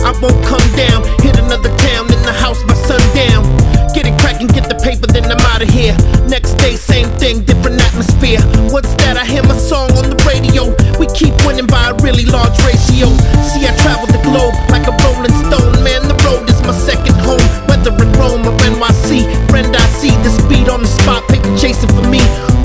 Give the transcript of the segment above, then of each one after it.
I won't come down. Hit another town, in the house by sundown. Get it crackin', get the paper, then I'm out of here. Next day, same thing, different atmosphere. What's that? I hear my song on the radio. We keep winning by a really large ratio. See, I travel the globe like a rolling stone. Man, the road is my second home. Whether in Rome or NYC, friend I see the speed on the spot, paper chasing for me.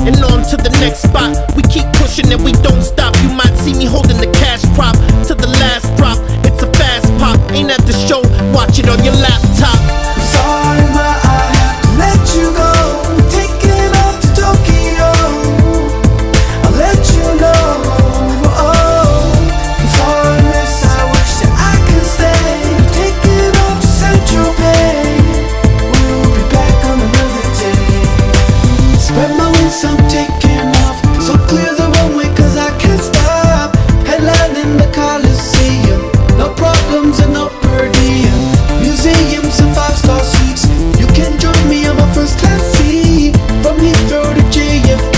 And on to the next spot. We keep pushing and we don't stop. You might see me holding the cash crop to the last drop. It's a fast pop, ain't at the show. Watch it on your laptop. Sorry, ma, I have to let you go. Taking off to Tokyo. I'll let you know. I'm sorry, miss, I wish that I could stay. Taking off to Central Bay. We'll be back on another day. Spread my wings, I'm taking off. So clear the runway, cause I can't stop. Headline in the Coliseum. No problems and no per diem. Museums and five-star suites. You can join me on my first class seat. From Heathrow to JFK,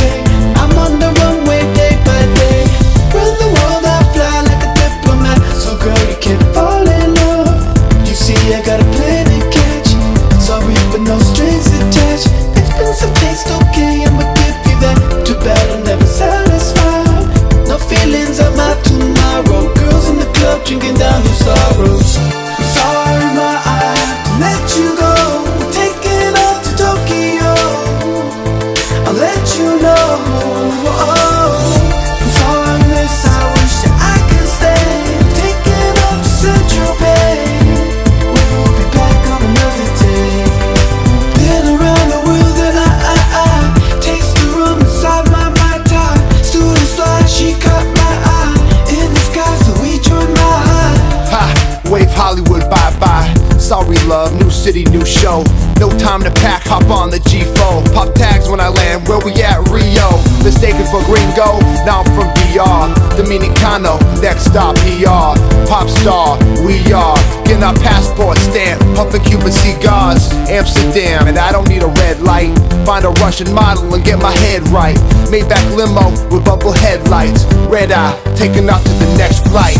I'm on the runway day by day. Around the world I fly like a diplomat. So girl, you can't fall in love. You see I got a plan to catch. Sorry but no strings attached. Expensive taste, okay, I'ma give you that. Too bad I'm never satisfied. No feelings of my tomorrow. Girls in the club drinking down your sorrows. Sorry, ma, I have to let you go. Taking off to Tokyo. I'll let you know. I'm sorry, miss, I wish that I could stay. Taking off to Central Bay. We'll be back on another day. Been around the world and I taste the rum inside my Mai Tai. Student slide, she caught my eye. In the sky, so we joined my high. Ha! Wave Hollywood, bye-bye. Sorry love, new city, new show. No time to pack, hop on the G4. Pop tags when I land, where we at, Rio. Mistaken for gringo, now I'm from DR. Dominicano, next stop, PR. Pop star, we are. Getting our passport stamp, puffin' Cuban cigars. Amsterdam, and I don't need a red light. Find a Russian model and get my head right. Maybach limo with bubble headlights. Red eye, taking off to the next flight.